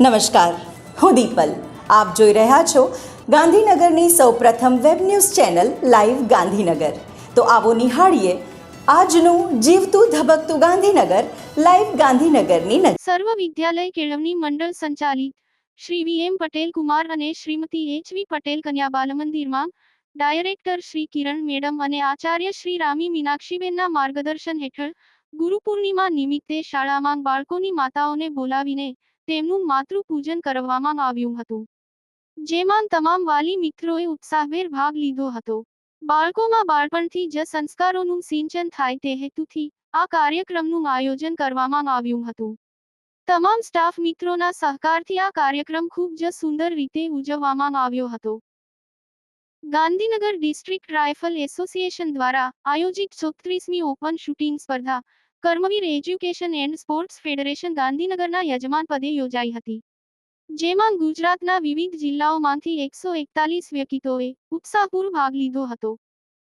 નમસ્કાર, હું દીપલ. આપ જોઈ રહ્યા છો ગાંધીનગરની સૌપ્રથમ web news channel live Gandhinagar. તો આવો નિહાળીએ આજનું જીવતું ધબકતું ગાંધીનગર લાઈવ ગાંધીનગરની નજર. સર્વ વિદ્યાલય કેળવણી મંડળ સંચાલિત શ્રી વી.એમ. પટેલ કુમાર અને શ્રીમતી એચ.વી. પટેલ કન્યા બાલ મંદિરમાં ડાયરેક્ટર શ્રી કિરણ મેડમ અને આચાર્ય શ્રી રામી મીનાક્ષીબેનના માર્ગદર્શન હેઠળ ગુરુ પૂર્ણિમા નિમિત્તે શાળામાં બાળકોની માતાઓને બોલાવીને તેમનું માતૃપૂજન કરવામાં આવ્યું હતું, જેમાં તમામ વાલી મિત્રોએ ઉત્સાહભેર ભાગ લીધો હતો. બાળકોમાં બાળપણથી જ સંસ્કારોનું સિંચન થાય તે હેતુથી આ કાર્યક્રમનું આયોજન કરવામાં આવ્યું હતું. તમામ સ્ટાફ મિત્રોના સહકારથી આ કાર્યક્રમ ખૂબ જ સુંદર રીતે ઉજવવામાં આવ્યો હતો. ગાંધીનગર ડિસ્ટ્રિક્ટ રાઇફલ એસોસિએશન દ્વારા આયોજિત 34મી ઓપન શૂટિંગ સ્પર્ધા કર્મવીર એજ્યુકેશન એન્ડ સ્પોર્ટ્સ ફેડરેશન ગાંધીનગરના યજમાન પદે યોજાઈ હતી, જેમાં ગુજરાતના વિવિધ જિલ્લાઓમાંથી 141 વ્યક્તિઓએ ઉત્સાહપૂર્વક ભાગ લીધો હતો.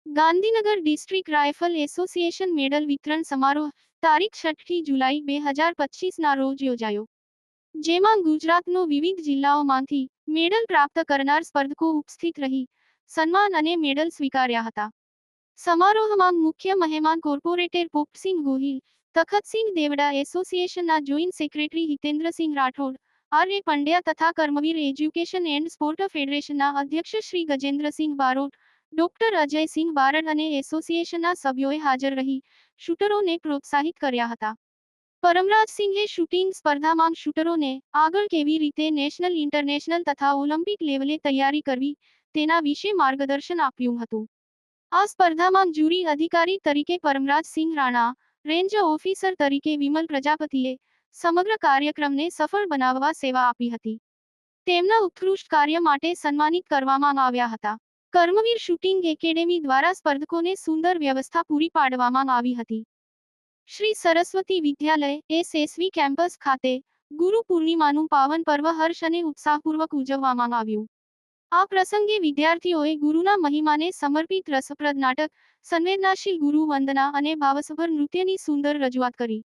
Gandhinagar district rifle association medal વિતરણ સમારોહ તારીખ 6 જુલાઈ 2025ના રોજ યોજાયો, જેમાં ગુજરાતનો વિવિધ જિલ્લાઓમાંથી મેડલ પ્રાપ્ત કરનાર સ્પર્ધકો ઉપસ્થિત રહી સન્માન અને મેડલ સ્વીકાર્યા હતા. સમારોહમાં મુખ્ય મહેમાન કોર્પોરેટર પોપટસિંહ ગોહિલ, તખતસિંહ દેવડા, એસોસિએશનના જોઈન્ટ સેક્રેટરી હિતેન્દ્રસિંહ રાઠોડ, આર.એ. પંડ્યા તથા કર્મવીર એજ્યુકેશન એન્ડ સ્પોર્ટ ફેડરેશનના અધ્યક્ષ શ્રી ગજેન્દ્રસિંહ બારોટ, ડોક્ટર અજયસિંહ બારડ અને એસોસિએશનના સભ્યોએ હાજર રહી શૂટરોને પ્રોત્સાહિત કર્યા હતા. પરમરાજસિંહે શૂટિંગ સ્પર્ધામાં શૂટરોને આગળ કેવી રીતે નેશનલ, ઇન્ટરનેશનલ તથા ઓલિમ્પિક લેવલે તૈયારી કરવી તેના વિશે માર્ગદર્શન આપ્યું હતું. આ સ્પર્ધામાં જ્યુરી અધિકારી તરીકે પરમરાજસિંહ રાણા, રેન્જ ઓફિસર તરીકે વિમલ પ્રજાપતિએ સમગ્ર કાર્યક્રમને સફળ બનાવવા સેવા આપી હતી. તેમના ઉત્કૃષ્ટ કાર્ય માટે સન્માનિત કરવામાં આવ્યા હતા. કર્મવીર શૂટિંગ એકેડેમી દ્વારા સ્પર્ધકોને સુંદર વ્યવસ્થા પૂરી પાડવામાં આવી હતી. શ્રી સરસ્વતી વિદ્યાલય એસ.એસ.વી. કેમ્પસ ખાતે ગુરુ પૂર્ણિમાનું પાવન પર્વ હર્ષ અને ઉત્સાહપૂર્વક ઉજવવામાં આવ્યું. આ પ્રસંગે વિદ્યાર્થીઓએ ગુરુના મહિમાને સમર્પિત રસપ્રદ નાટક, સંવેદનાશીલ ગુરુ વંદના અને ભાવસભર નૃત્યની સુંદર રજૂઆત કરી.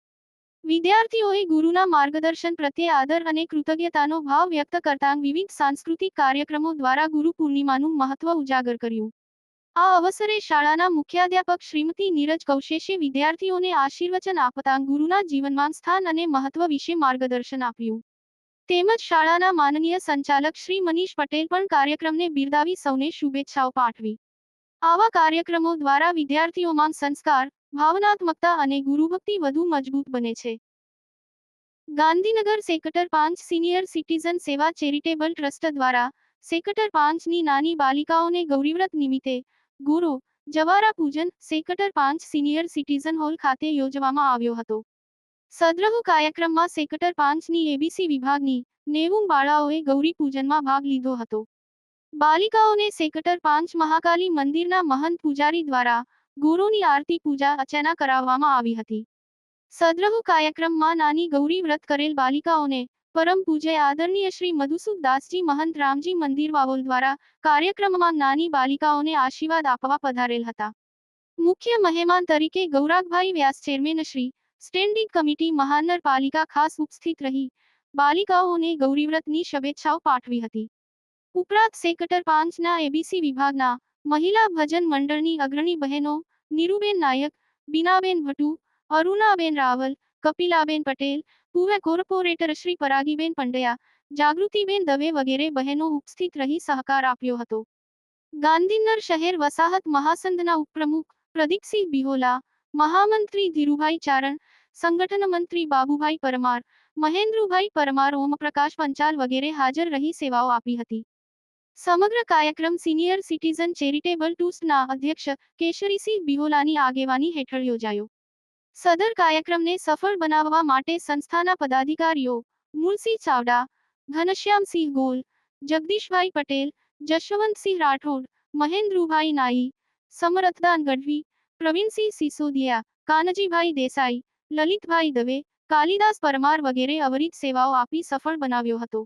વિદ્યાર્થીઓએ ગુરુના માર્ગદર્શન પ્રત્યે આદર અને કૃતજ્ઞતાનો ભાવ વ્યક્ત કરતા વિવિધ સાંસ્કૃતિક કાર્યક્રમો દ્વારા ગુરુ પૂર્ણિમાનું મહત્વ ઉજાગર કર્યું. આ અવસરે શાળાના મુખ્યાધ્યાપક શ્રીમતી નીરજ કૌશેશે વિદ્યાર્થીઓને આશીર્વચન આપતા ગુરુના જીવનમાં સ્થાન અને મહત્વ વિશે માર્ગદર્શન આપ્યું. તેમજ શાળાના માનનીય સંચાલક શ્રી મનીષ પટેલ પણ કાર્યક્રમને બિરદાવી સૌને શુભેચ્છાઓ પાઠવી. આવા કાર્યક્રમો દ્વારા વિદ્યાર્થીઓમાં સંસ્કાર, ભાવનાત્મકતા અને ગુરુભક્તિ વધુ મજબૂત બને છે. ગાંધીનગર સેક્ટર 5 સિનિયર સિટીઝન સેવા ચેરિટેબલ ટ્રસ્ટ દ્વારા સેક્ટર 5ની નાની બાલિકાઓને ગૌરીવ્રત નિમિત્તે ગોરો જવારા પૂજન સેક્ટર 5 સિનિયર સિટીઝન હોલ ખાતે યોજવામાં આવ્યો હતો. સદ્રહ કાર્યક્રમમાં સેક્ટર 5ની એબીસી વિભાગની 90 બાળાઓએ ગૌરી પૂજનમાં ભાગ લીધો હતો. બાલિકાઓને સેક્ટર 5 મહાકાલી મંદિરના મહંત પૂજારી દ્વારા ગોરોની આરતી પૂજા અર્ચના કરાવવામાં આવી હતી. સદ્રહ કાર્યક્રમમાં નાની ગૌરી વ્રત કરેલ બાલિકાઓને પરમ પૂજ્ય આદરણીય શ્રી મધુસૂદ દાસજી મહંત રામજી મંદિર વાવોલ દ્વારા કાર્યક્રમમાં નાની બાલિકાઓને આશીર્વાદ આપવા પધારેલ હતા. મુખ્ય મહેમાન તરીકે ગૌરાગભાઈ વ્યાસ ચેરમેન શ્રી સ્ટેન્ડિંગ કમિટી મહાનગરપાલિકા ખાસ ઉપસ્થિત રહી બાલિકાઓને ગૌરીવ્રતની શુભેચ્છાઓ પાઠવી હતી. ઉપરાંત સેક્ટર 5ના એબીસી વિભાગના મહિલા ભજન મંડળની અગ્રણી બહેનો નીરુબેન નાયક, બીનાબેન ભટુ, અરુણાબેન રાવલ, કપિલાબેન પટેલ, પૂર્વ કોર્પોરેટર શ્રી પરાગીબેન પંડ્યા, જાગૃતિબેન દવે વગેરે બહેનો ઉપસ્થિત રહી સહકાર આપ્યો હતો. ગાંધીનગર શહેર વસાહત મહાસંઘના ઉપપ્રમુખ પ્રદીપસિંહ બિહોલા, મહામંત્રી ધીરુભાઈ ચારણ, સંગઠન મંત્રી બાબુભાઈ પરમાર, મહેન્દ્રભાઈ પરમાર, ઓમપ્રકાશ પંચાલ વગેરે હાજર રહી સેવાઓ આપી હતી. સમગ્ર કાર્યક્રમ સિનિયર સિટીઝન ચેરિટેબલ ટ્રસ્ટના અધ્યક્ષ કેશરીસિંહ બિહોલાની આગેવાની હેઠળ યોજાયો. સદર કાર્યક્રમને સફળ બનાવવા માટે સંસ્થાના પદાધિકારીઓ મૂળસિંહ ચાવડા, ઘનશ્યામસિંહ ગોલ, જગદીશભાઈ પટેલ, જશવંતસિંહ રાઠોડ, મહેન્દ્રભાઈ નાઈ, સમરથદાન ગઢવી, પ્રવીણસિંહ સિસોદિયા, કાનજીભાઈ દેસાઈ, લલિતભાઈ દવે, કાલિદાસ પરમાર વગેરે અવિરત સેવાઓ આપી સફળ બનાવ્યો હતો.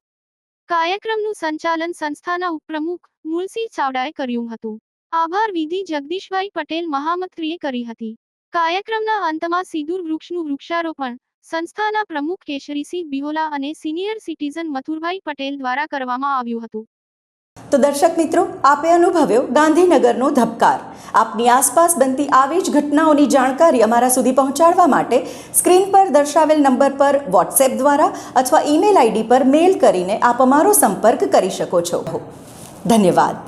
કાર્યક્રમનું સંચાલન સંસ્થાના ઉપપ્રમુખ મૂળસિંહ ચાવડાએ કર્યું હતું. આભાર વિધિ જગદીશભાઈ પટેલ મહામંત્રીએ કરી હતી. કાર્યક્રમના અંતમાં સિંદૂર વૃક્ષનું વૃક્ષારોપણ સંસ્થાના પ્રમુખ કેશરીસિંહ બિહોલા અને સિનિયર સિટીઝન મથુરભાઈ પટેલ દ્વારા કરવામાં આવ્યું હતું. તો દર્શક મિત્રો, આપે અનુભવ્યો ગાંધીનગરનો ધબકાર. આપની આસપાસ બનતી આવી જ ઘટનાઓની જાણકારી અમારા સુધી પહોંચાડવા માટે સ્ક્રીન પર દર્શાવેલ નંબર પર વોટ્સએપ દ્વારા અથવા ઈમેલ આઈડી પર મેલ કરીને આપ અમારો સંપર્ક કરી શકો છો. ધન્યવાદ.